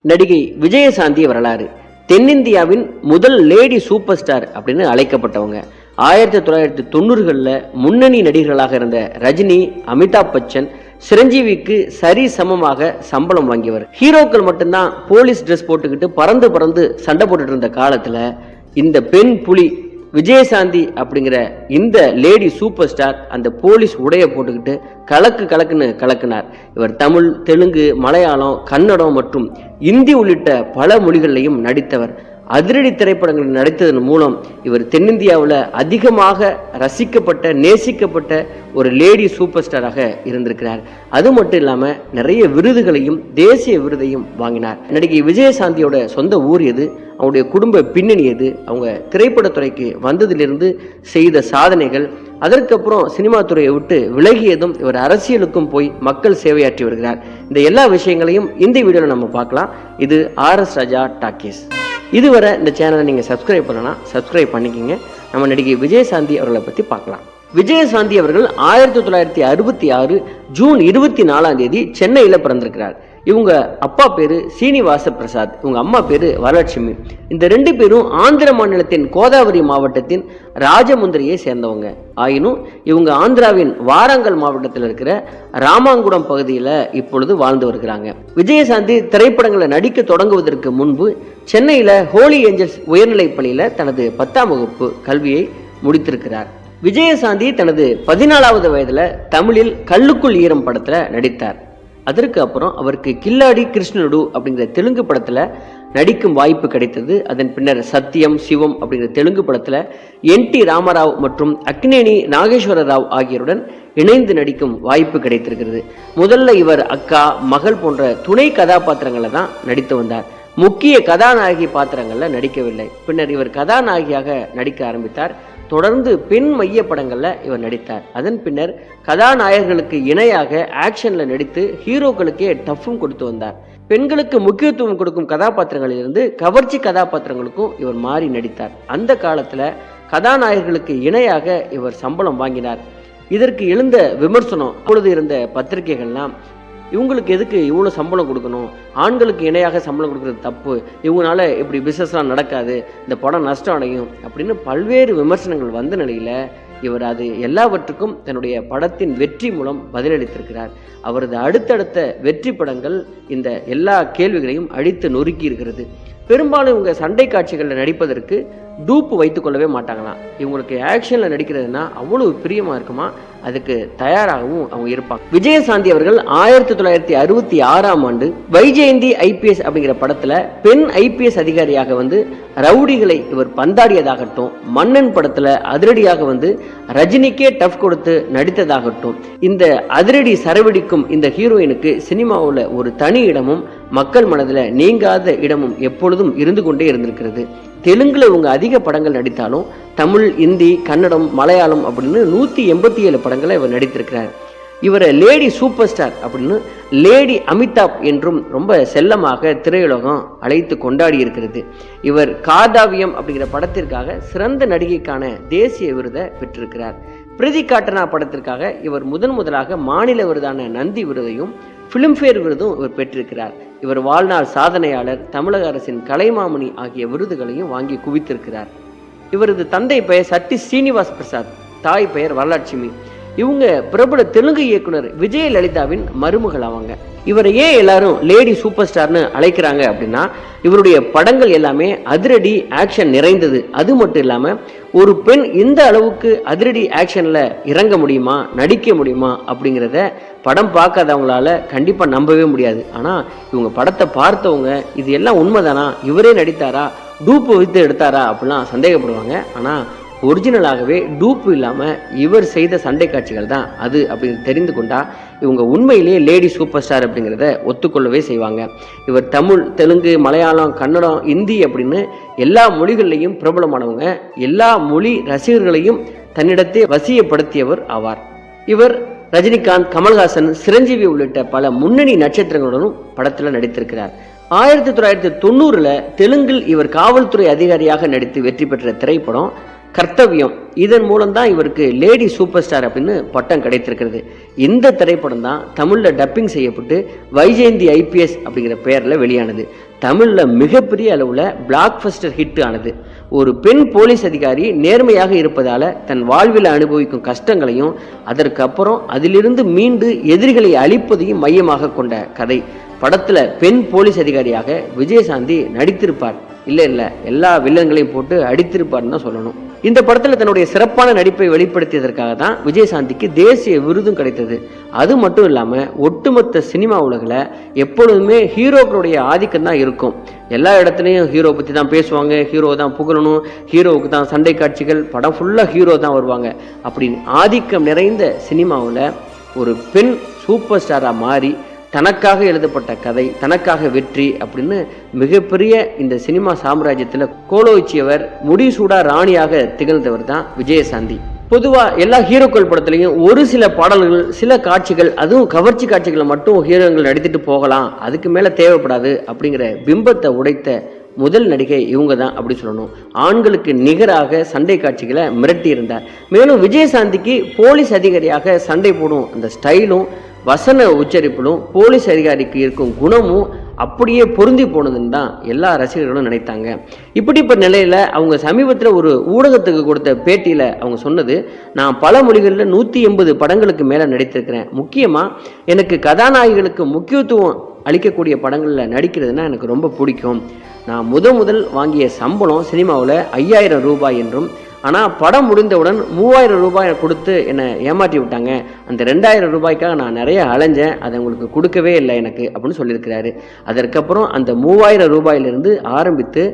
நடிகை விஜயசாந்தி வரலாறு. தென்னிந்தியாவின் முதல் லேடி சூப்பர் ஸ்டார் அப்படின்னு அழைக்கப்பட்டவங்க. 1990களில் முன்னணி நடிகர்களாக இருந்த ரஜினி, அமிதாப் பச்சன், சிரஞ்சீவிக்கு சரி சமமாக சம்பளம் வாங்கியவர். ஹீரோக்கள் மட்டும்தான் போலீஸ் ட்ரெஸ் போட்டுக்கிட்டு பறந்து பறந்து சண்டை போட்டுட்டு இருந்த காலத்துல இந்த பெண் புலி விஜயசாந்தி அப்படிங்கிற இந்த லேடி சூப்பர் ஸ்டார் அந்த போலீஸ் உடைய போட்டுக்கிட்டு கலக்குன்னு கலக்குனார். இவர் தமிழ், தெலுங்கு, மலையாளம், கன்னடம் மற்றும் இந்தி உள்ளிட்ட பல மொழிகளிலையும் நடித்தவர். அதிரடி திரைப்படங்களில் நடித்ததன் மூலம் இவர் தென்னிந்தியாவில் அதிகமாக ரசிக்கப்பட்ட, நேசிக்கப்பட்ட ஒரு லேடி சூப்பர் ஸ்டாராக இருந்திருக்கிறார். அது மட்டும் இல்லாமல் நிறைய விருதுகளையும் தேசிய விருதையும் வாங்கினார். நடிகை விஜயசாந்தியோட சொந்த ஊர் எது, அவங்களுடைய குடும்ப பின்னணி எது, அவங்க திரைப்படத்துறைக்கு வந்ததிலிருந்து செய்த சாதனைகள், அதற்கப்புறம் சினிமா துறையை விட்டு விலகியதும் இவர் அரசியலுக்கும் போய் மக்கள் சேவையாற்றி வருகிறார். இந்த எல்லா விஷயங்களையும் இந்த வீடியோவில் நம்ம பார்க்கலாம். இது RS ராஜா டாக்கீஸ். இதுவரை இந்த சேனலை நீங்கள் சப்ஸ்கிரைப் பண்ணலாம், சப்ஸ்கிரைப் பண்ணிக்கிங்க. நம்ம நடிகை விஜயசாந்தி அவர்களை பற்றி பார்க்கலாம். விஜயசாந்தி அவர்கள் 1966 ஜூன் 24 சென்னையில் பிறந்திருக்கிறார். இவங்க அப்பா பேரு சீனிவாச பிரசாத், இவங்க அம்மா பேரு வரலட்சுமி. இந்த ரெண்டு பேரும் ஆந்திர மாநிலத்தின் கோதாவரி மாவட்டத்தின் ராஜமுந்திரியை சேர்ந்தவங்க. ஆயினும் இவங்க ஆந்திராவின் வாரங்கல் மாவட்டத்தில் இருக்கிற ராமாங்குடம் பகுதியில் இப்பொழுது வாழ்ந்து வருகிறாங்க. விஜயசாந்தி திரைப்படங்களை நடிக்க தொடங்குவதற்கு முன்பு சென்னையில் ஹோலி ஏஞ்சல்ஸ் உயர்நிலைப் பள்ளியில் தனது 10ஆம் வகுப்பு கல்வியை முடித்திருக்கிறார். விஜயசாந்தி தனது 14வது வயதுல தமிழில் கல்லுக்குள் ஈரம் படத்துல நடித்தார். அதற்கு அப்புறம் அவருக்கு கில்லாடி கிருஷ்ணனுடு அப்படிங்கிற தெலுங்கு படத்துல நடிக்கும் வாய்ப்பு கிடைத்தது. அதன் பின்னர் சத்தியம், சிவம் அப்படிங்கிற தெலுங்கு படத்துல NT ராமராவ் மற்றும் அக்னேனி நாகேஸ்வர ராவ் ஆகியோருடன் இணைந்து நடிக்கும் வாய்ப்பு கிடைத்திருக்கிறது. முதல்ல இவர் அக்கா, மகள் போன்ற துணை கதாபாத்திரங்களை தான் நடித்து வந்தார். முக்கிய கதாநாயகி பாத்திரங்கள்ல நடிக்கவில்லை. பின்னர் இவர் கதாநாயகியாக நடிக்க ஆரம்பித்தார். தொடர்ந்து பெண் மைய படங்கள்ல இவர் நடித்தார். அதன் பின்னர் கதாநாயகர்களுக்கு இணையாக ஆக்ஷன்ல நடித்து ஹீரோக்களுக்கே டஃப்பும் கொடுத்து வந்தார். பெண்களுக்கு முக்கியத்துவம் கொடுக்கும் கதாபாத்திரங்களிலிருந்து கவர்ச்சி கதாபாத்திரங்களுக்கும் இவர் மாறி நடித்தார். அந்த காலத்துல கதாநாயகர்களுக்கு இணையாக இவர் சம்பளம் வாங்கினார். இதற்கு எழுந்த விமர்சனம், அப்பொழுது இருந்த பத்திரிகைகள்லாம் இவங்களுக்கு எதுக்கு இவ்வளோ சம்பளம் கொடுக்கணும், ஆண்களுக்கு இணையாக சம்பளம் கொடுக்குறது தப்பு, இவங்களால இப்படி பிஸ்னஸ்லாம் நடக்காது, இந்த படம் நஷ்டம் அடையும் அப்படின்னு பல்வேறு விமர்சனங்கள் வந்த நிலையில் இவர் அது எல்லாவற்றுக்கும் தன்னுடைய படத்தின் வெற்றி மூலம் பதிலளித்திருக்கிறார். அவரது அடுத்தடுத்த வெற்றி படங்கள் இந்த எல்லா கேள்விகளையும் அழித்து நொறுக்கி இருக்கிறது. பெரும்பாலும் இவங்க சண்டை காட்சிகளில் நடிப்பதற்கு டூப்பு வைத்து கொள்ளவே மாட்டாங்களாம். இவங்களுக்கு ஆக்ஷனில் நடிக்கிறதுனா அவ்வளவு பிரியமாக இருக்குமா, அதுக்கு தயாராகவும் அவங்க இருப்பாங்க. விஜயசாந்தி அவர்கள் 1966 வைஜெயந்தி IPS அப்படிங்கிற படத்தில் பெண் IPS அதிகாரியாக வந்து ரவுடிகளை இவர் பந்தாடியதாகட்டும், மன்னன் படத்தில் அதிரடியாக வந்து ரஜினிக்கே டஃப் கொடுத்து நடித்ததாகட்டும், இந்த அதிரடி சரவெடிக்கும் இந்த ஹீரோயினுக்கு சினிமாவில் ஒரு தனி இடமும் மக்கள் மனதில் நீங்காத இடமும் எப்பொழுதும் இருந்து கொண்டே இருந்திருக்கிறது. தெலுங்குல இவங்க அதிக படங்கள் நடித்தாலும் தமிழ், இந்தி, கன்னடம், மலையாளம் அப்படின்னு 187 படங்களை இவர் நடித்திருக்கிறார். இவரை லேடி சூப்பர் ஸ்டார் அப்படின்னு லேடி அமிதாப் என்றும் ரொம்ப செல்லமாக திரையுலகம் அழைத்து கொண்டாடி இருக்கிறது. இவர் காதாவியம் அப்படிங்கிற படத்திற்காக சிறந்த நடிகைக்கான தேசிய விருதை பெற்றிருக்கிறார். பிரதி காட்டனா படத்திற்காக இவர் முதலாக மாநில விருதான நந்தி விருதையும் பிலிம்பேர் விருதும் இவர் பெற்றிருக்கிறார். இவர் வாழ்நாள் சாதனையாளர், தமிழக அரசின் கலைமாமணி ஆகிய விருதுகளையும் வாங்கி குவித்திருக்கிறார். இவரது தந்தை பெயர் சட்டி ஸ்ரீனிவாஸ் பிரசாத், தாய் பெயர் வரலட்சுமி. இவங்க பிரபல தெலுங்கு இயக்குனர் விஜயலலிதாவின் மருமகள் அவங்க. இவரை ஏன் எல்லாரும் லேடி சூப்பர் ஸ்டார்னு அழைக்கிறாங்க அப்படின்னா, இவருடைய படங்கள் எல்லாமே அதிரடி ஆக்ஷன் நிறைந்தது. அது மட்டும் இல்லாம ஒரு பெண் இந்த அளவுக்கு அதிரடி ஆக்ஷன்ல இறங்க முடியுமா, நடிக்க முடியுமா அப்படிங்கிறத படம் பார்க்காதவங்களால கண்டிப்பா நம்பவே முடியாது. ஆனா இவங்க படத்தை பார்த்தவங்க இது எல்லாம் உண்மைதானா, இவரே நடித்தாரா, டூப்பு வைத்து எடுத்தாரா அப்படிலாம் சந்தேகப்படுவாங்க. ஆனா ஒரிஜினலாகவே டூப்பு இல்லாமல் இவர் செய்த சண்டை காட்சிகள் தான் அது அப்படின்னு தெரிந்து கொண்டா இவங்க உண்மையிலேயே லேடி சூப்பர் ஸ்டார் அப்படிங்கிறத ஒத்துக்கொள்ளவே செய்வாங்க. இவர் தமிழ், தெலுங்கு, மலையாளம், கன்னடம், இந்தி அப்படின்னு எல்லா மொழிகள்லையும் பிரபலமானவங்க. எல்லா மொழி ரசிகர்களையும் தன்னிடத்தே வசியப்படுத்தியவர் ஆவார். இவர் ரஜினிகாந்த், கமல்ஹாசன், சிரஞ்சீவி உள்ளிட்ட பல முன்னணி நட்சத்திரங்களுடனும் படத்தில் நடித்திருக்கிறார். 1990 தெலுங்கில் இவர் காவல்துறை அதிகாரியாக நடித்து வெற்றி பெற்ற திரைப்படம் கர்த்தவியம், இதன் மூலம் தான் இவருக்கு லேடி சூப்பர் ஸ்டார் அப்படின்னு பட்டம் கிடைத்திருக்கிறது. இந்த திரைப்படம் தான் தமிழில் டப்பிங் செய்யப்பட்டு வைஜெயந்தி IPS அப்படிங்கிற பெயரில் வெளியானது. தமிழில் மிகப்பெரிய அளவில் பிளாக் பஸ்டர் ஹிட் ஆனது. ஒரு பெண் போலீஸ் அதிகாரி நேர்மையாக இருப்பதால் தன் வாழ்வில் அனுபவிக்கும் கஷ்டங்களையும் அதற்கப்புறம் அதிலிருந்து மீண்டு எதிரிகளை அழிப்பதையும் மையமாக கொண்ட கதை. படத்தில் பெண் போலீஸ் அதிகாரியாக விஜயசாந்தி நடித்திருப்பார். இல்லை எல்லா வில்லன்களையும் போட்டு அடித்திருப்பார்னு தான் சொல்லணும். இந்த படத்தில் தன்னுடைய சிறப்பான நடிப்பை வெளிப்படுத்தியதற்காக தான் விஜயசாந்திக்கு தேசிய விருதும் கிடைத்தது. அது மட்டும் இல்லாமல் ஒட்டுமொத்த சினிமா உலகில் எப்பொழுதுமே ஹீரோக்களுடைய ஆதிக்கம் தான் இருக்கும். எல்லா இடத்துலையும் ஹீரோ பற்றி தான் பேசுவாங்க, ஹீரோ தான் புகழணும், ஹீரோவுக்கு தான் சண்டை காட்சிகள், படம் ஃபுல்லாக ஹீரோ தான் வருவாங்க. அப்படின்னு ஆதிக்கம் நிறைந்த சினிமாவில் ஒரு பெண் சூப்பர் ஸ்டாராக மாறி தனக்காக எழுதப்பட்ட கதை, தனக்காக வெற்றி அப்படின்னு மிகப்பெரிய இந்த சினிமா சாம்ராஜ்யத்தில் கோலோச்சியவர், முடிசூடா ராணியாக திகழ்ந்தவர் தான் விஜயசாந்தி. பொதுவாக எல்லா ஹீரோக்கள் படத்துலையும் ஒரு சில பாடல்கள், சில காட்சிகள், அதுவும் கவர்ச்சி காட்சிகளை மட்டும் ஹீரோங்கள் நடித்துட்டு போகலாம், அதுக்கு மேலே தேவைப்படாது அப்படிங்கிற பிம்பத்தை உடைத்த முதல் நடிகை இவங்க தான் அப்படி சொல்லணும். ஆண்களுக்கு நிகராக சண்டை காட்சிகளை மிரட்டி இருந்தார். மேலும் விஜயசாந்திக்கு போலீஸ் அதிகாரியாக சண்டை போடும் அந்த ஸ்டைலும் வசன உச்சரிப்பிலும் போலீஸ் அதிகாரிக்கு இருக்கும் குணமும் அப்படியே பொருந்தி போனதுன்னு தான் எல்லா ரசிகர்களும் நினைத்தாங்க. இப்படிப்பட்ட நிலையில் அவங்க சமீபத்தில் ஒரு ஊடகத்துக்கு கொடுத்த பேட்டியில் அவங்க சொன்னது, நான் பல மொழிகளில் 180 படங்களுக்கு மேலே நடித்திருக்கிறேன். முக்கியமாக எனக்கு கதாநாயகிகளுக்கு முக்கியத்துவம் அளிக்கக்கூடிய படங்களில் நடிக்கிறதுனா எனக்கு ரொம்ப பிடிக்கும். நான் முதல் வாங்கிய சம்பளம் சினிமாவில் 5000 ரூபாய் என்றும், ஆனால் படம் முடிந்தவுடன் 3000 ரூபாய் கொடுத்து என்னை ஏமாற்றி விட்டாங்க. அந்த 2000 ரூபாய்க்காக நான் நிறைய அலைஞ்சேன், அதை உங்களுக்கு கொடுக்கவே இல்லை எனக்கு அப்படின்னு சொல்லியிருக்கிறாரு. அதற்கப்புறம் அந்த 3000 ரூபாயிலிருந்து ஆரம்பித்து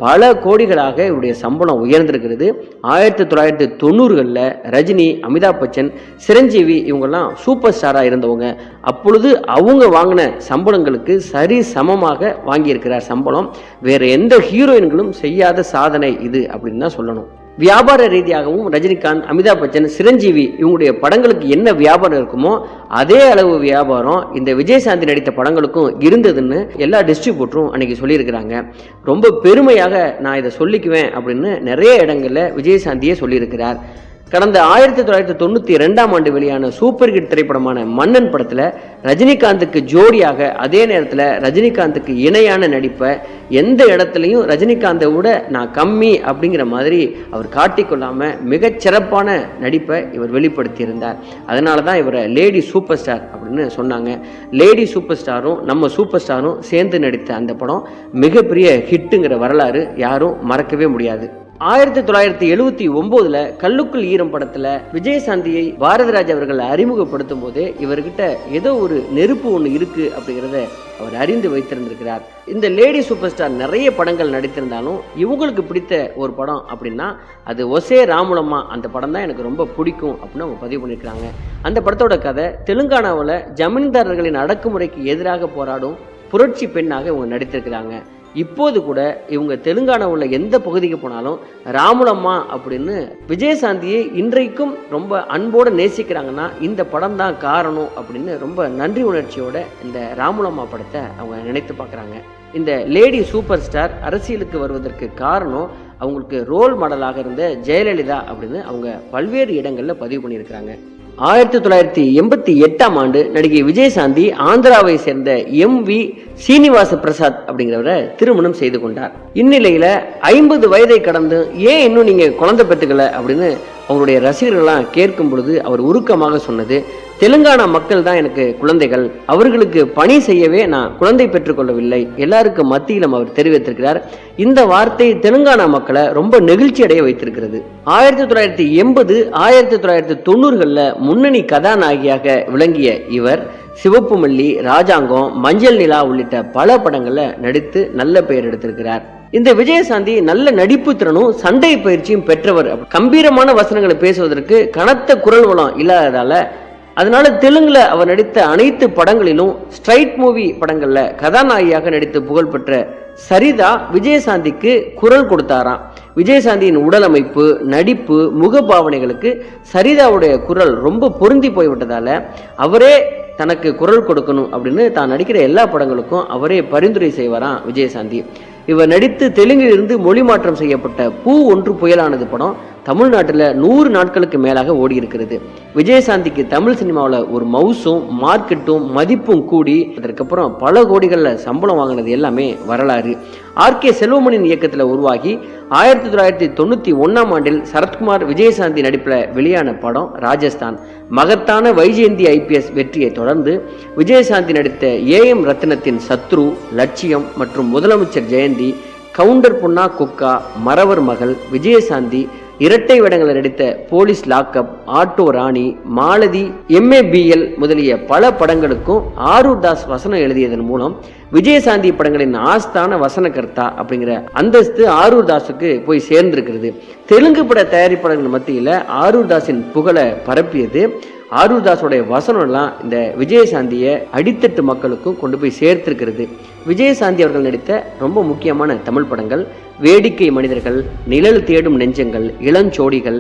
பல கோடிகளாக இவருடைய சம்பளம் உயர்ந்திருக்கிறது. 1990களில் ரஜினி, அமிதாப் பச்சன், சிரஞ்சீவி இவங்கெல்லாம் சூப்பர் ஸ்டாராக இருந்தவங்க. அப்பொழுது அவங்க வாங்கின சம்பளங்களுக்கு சரி சமமாக வாங்கியிருக்கிறார் சம்பளம். வேறு எந்த ஹீரோயின்களும் செய்யாத சாதனை இது அப்படின்னு தான் சொல்லணும். வியாபார ரீதியாகவும் ரஜினிகாந்த், அமிதாப் பச்சன், சிரஞ்சீவி இவங்களுடைய படங்களுக்கு என்ன வியாபாரம் இருக்குமோ அதே அளவு வியாபாரம் இந்த விஜயசாந்தி நடித்த படங்களுக்கும் இருந்ததுன்னு எல்லா டிஸ்ட்ரிபியூட்டரும் அன்னைக்கு சொல்லியிருக்கிறாங்க. ரொம்ப பெருமையாக நான் இதை சொல்லிக்குவேன் அப்படின்னு நிறைய இடங்களில் விஜயசாந்தியே சொல்லியிருக்கிறார். கடந்த 1992ஆம் ஆண்டு வெளியான சூப்பர் ஹிட் திரைப்படமான மன்னன் படத்தில் ரஜினிகாந்துக்கு ஜோடியாக, அதே நேரத்தில் ரஜினிகாந்துக்கு இணையான நடிப்பை எந்த இடத்துலையும் ரஜினிகாந்தை விட நான் கம்மி அப்படிங்கிற மாதிரி அவர் காட்டிக்கொள்ளாமல் மிகச்சிறப்பான நடிப்பை இவர் வெளிப்படுத்தியிருந்தார். அதனால தான் இவரை லேடி சூப்பர் ஸ்டார் அப்படின்னு சொன்னாங்க. லேடி சூப்பர் ஸ்டாரும் நம்ம சூப்பர் ஸ்டாரும் சேர்ந்து நடித்த அந்த படம் மிகப்பெரிய ஹிட்டுங்கிற வரலாறு யாரும் மறக்கவே முடியாது. 1979 கல்லுக்குள் ஈரம் படத்துல விஜயசாந்தியை பாரதிராஜ் அவர்கள் அறிமுகப்படுத்தும் போது இவர்கிட்ட ஏதோ ஒரு நெருப்பு ஒன்று இருக்கு அப்படிங்கிறத அவர் அறிந்து வைத்திருந்திருக்கிறார். இந்த லேடி சூப்பர் ஸ்டார் நிறைய படங்கள் நடித்திருந்தாலும் இவங்களுக்கு பிடித்த ஒரு படம் அப்படின்னா அது ஒசே ராமுலம்மா, அந்த படம் தான் எனக்கு ரொம்ப பிடிக்கும் அப்படின்னு அவங்க பதிவு பண்ணியிருக்கிறாங்க. அந்த படத்தோட கதை, தெலுங்கானாவில் ஜமீன்தாரர்களின் அடக்குமுறைக்கு எதிராக போராடும் புரட்சி பெண்ணாக இவங்க நடித்திருக்கிறாங்க. இப்போது கூட இவங்க தெலுங்கானாவில் எந்த பகுதிக்கு போனாலும் ராமுலம்மா அப்படின்னு விஜயசாந்தியை இன்றைக்கும் ரொம்ப அன்போடு நேசிக்கிறாங்கன்னா இந்த படம் தான் காரணம் அப்படின்னு ரொம்ப நன்றி உணர்ச்சியோட இந்த ராமுலம்மா படத்தை அவங்க நினைத்து பார்க்குறாங்க. இந்த லேடி சூப்பர் ஸ்டார் அரசியலுக்கு வருவதற்கு காரணம் அவங்களுக்கு ரோல் மாடலாக இருந்த ஜெயலலிதா அப்படின்னு அவங்க பல்வேறு இடங்களில் பதிவு பண்ணியிருக்கிறாங்க. 1988ஆம் ஆண்டு நடிகை விஜயசாந்தி ஆந்திராவை சேர்ந்த MV சீனிவாச பிரசாத் அப்படிங்கிறவரை திருமணம் செய்து கொண்டார். இந்நிலையில 50 வயதை கடந்து ஏன் இன்னும் நீங்க குழந்தை பெற்றுக்கல அப்படின்னு அவருடைய ரசிகர்கள்லாம் கேட்கும் பொழுது அவர் உருக்கமாக சொன்னது, தெலுங்கானா மக்கள் தான் எனக்கு குழந்தைகள், அவர்களுக்கு பணி செய்யவே நான் குழந்தை பெற்றுக்கொள்ளவில்லை, எல்லாருக்கும் மத்தியிலும் அவர் தெரிவித்திருக்கிறார். இந்த வார்த்தை தெலுங்கானா மக்களை ரொம்ப நெகிழ்ச்சி அடைய வைத்திருக்கிறது. 1980 1990களில் முன்னணி கதாநாயகியாக விளங்கிய இவர் சிவப்பு மல்லி, ராஜாங்கம், மஞ்சள் நிலா உள்ளிட்ட பல படங்களில் நடித்து நல்ல பெயர் எடுத்திருக்கிறார். இந்த விஜயசாந்தி நல்ல நடிப்பு திறனும் சண்டை பயிற்சியும் பெற்றவர். கம்பீரமான வசனங்களை பேசுவதற்கு கனத்த குரல் வளம் இல்லாததால அதனால தெலுங்குல அவர் நடித்த அனைத்து படங்களிலும் ஸ்ட்ரைட் மூவி படங்கள்ல கதாநாயகியாக நடித்து புகழ்பெற்ற சரிதா விஜயசாந்திக்கு குரல் கொடுத்தாராம். விஜயசாந்தியின் உடல் அமைப்பு, நடிப்பு, முகபாவனைகளுக்கு சரிதாவுடைய குரல் ரொம்ப பொருந்தி போய்விட்டதால அவரே தனக்கு குரல் கொடுக்கணும் அப்படின்னு தான் நடிக்கிற எல்லா படங்களுக்கும் அவரே பரிந்துரை செய்வாராம் விஜயசாந்தி. இவர் நடித்து தெலுங்கிலிருந்து மொழி மாற்றம் செய்யப்பட்ட பூ ஒன்று புயலானது படம் தமிழ்நாட்டில் 100 நாட்களுக்கு மேலாக ஓடி இருக்கிறது. விஜயசாந்திக்கு தமிழ் சினிமாவில் ஒரு மவுசும் மார்க்கெட்டும் மதிப்பும் கூடி அதற்கப்புறம் பல கோடிகளில் சம்பளம் வாங்கினது எல்லாமே வரலாறு. ஆர்.கே. செல்வமணியின் இயக்கத்தில் உருவாகி 1991ஆம் ஆண்டில் சரத்குமார் விஜயசாந்தி நடிப்பில் வெளியான படம் ராஜஸ்தான். மகத்தான வைஜெயந்தி IPS வெற்றியை தொடர்ந்து விஜயசாந்தி நடித்த AM ரத்னத்தின் சத்ரு, லட்சியம் மற்றும் முதலமைச்சர் ஜெயந்தி, கவுண்டர் பொன்னா குக்கா, மறவர் மகள், விஜயசாந்தி, இரட்டை வேடங்களை நடித்த போலீஸ் லாக்அப், ஆட்டோ ராணி, மாலதி, MABL முதலிய பல படங்களுக்கும் ஆரூர் தாஸ் வசனம் எழுதியதன் மூலம் விஜயசாந்தி படங்களின் ஆஸ்தான வசனகர்த்தா அப்படிங்கிற அந்தஸ்து ஆரூர் தாஸுக்கு போய் சேர்ந்திருக்கிறது. தெலுங்கு பட தயாரிப்பாளர்கள் மத்தியில் ஆரூர் தாஸின் புகழை பரப்பியது. ஆரூர் தாஸோடைய வசனம்லாம் இந்த விஜயசாந்தியை அடித்தட்டு மக்களுக்கும் கொண்டு போய் சேர்த்திருக்கிறது. விஜயசாந்தி அவர்கள் நடித்த ரொம்ப முக்கியமான தமிழ் படங்கள் வேடிக்கை மனிதர்கள், நிழல் தேடும் நெஞ்சங்கள், இளஞ்சோடிகள்,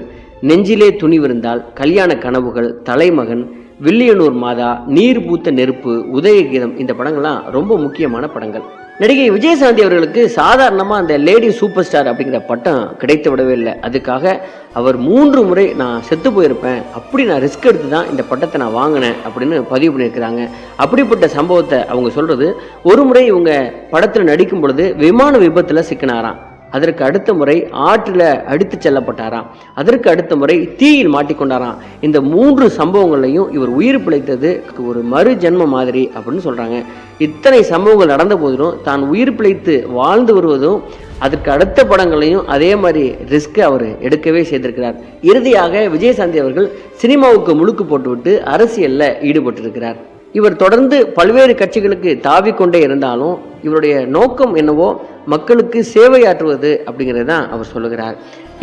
நெஞ்சிலே துணிவிருந்தால், கல்யாண கனவுகள், தலைமகன், வில்லியனூர் மாதா, நீர் பூத்த நெருப்பு, உதயகீதம். இந்த படங்கள்லாம் ரொம்ப முக்கியமான படங்கள். நடிகை விஜயசாந்தி அவர்களுக்கு சாதாரணமாக அந்த லேடி சூப்பர் ஸ்டார் அப்படிங்கிற பட்டம் கிடைத்து விடவே இல்லை. அதுக்காக அவர் 3 முறை நான் செத்து போயிருப்பேன், அப்படி நான் ரிஸ்க் எடுத்து தான் இந்த பட்டத்தை நான் வாங்கினேன் அப்படின்னு பதிவு பண்ணியிருக்கிறாங்க. அப்படிப்பட்ட சம்பவத்தை அவங்க சொல்கிறது, ஒரு முறை இவங்க படத்தில் நடிக்கும் பொழுது விமான விபத்தில் சிக்கினாராம். அதற்கு அடுத்த முறை ஆற்றில் அடித்து செல்லப்பட்டாராம். அதற்கு அடுத்த முறை தீயில் மாட்டிக்கொண்டாராம். இந்த 3 சம்பவங்களையும் இவர் உயிர் பிழைத்தது ஒரு மறு ஜென்ம மாதிரி அப்படின்னு சொல்றாங்க. இத்தனை சம்பவங்கள் நடந்த போதிலும் தான் உயிர் பிழைத்து வாழ்ந்து வருவதும் அதற்கு அடுத்த படங்களையும் அதே மாதிரி ரிஸ்க் அவர் எடுக்கவே செய்திருக்கிறார். இறுதியாக விஜயசாந்தி அவர்கள் சினிமாவுக்கு முழுக்கு போட்டுவிட்டு அரசியலில் ஈடுபட்டிருக்கிறார். இவர் தொடர்ந்து பல்வேறு கட்சிகளுக்கு தாவிக்கொண்டே இருந்தாலும் இவருடைய நோக்கம் என்னவோ மக்களுக்கு சேவையாற்றுவது அப்படிங்கிறது தான் அவர் சொல்லுகிறார்.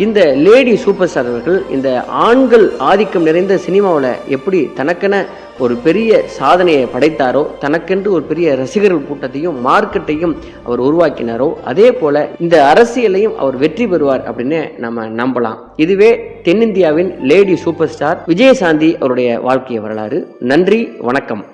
இந்த லேடி சூப்பர் ஸ்டார் அவர்கள் இந்த ஆண்கள் ஆதிக்கம் நிறைந்த சினிமாவில் எப்படி தனக்கென ஒரு பெரிய சாதனையை படைத்தாரோ, தனக்கென்று ஒரு பெரிய ரசிகர்கள் கூட்டத்தையும் மார்க்கெட்டையும் அவர் உருவாக்கினாரோ, அதே போல இந்த அரசியலையும் அவர் வெற்றி பெறுவார் அப்படின்னு நம்ம நம்பலாம். இதுவே தென்னிந்தியாவின் லேடி சூப்பர் ஸ்டார் விஜயசாந்தி அவருடைய வாழ்க்கை வரலாறு. நன்றி, வணக்கம்.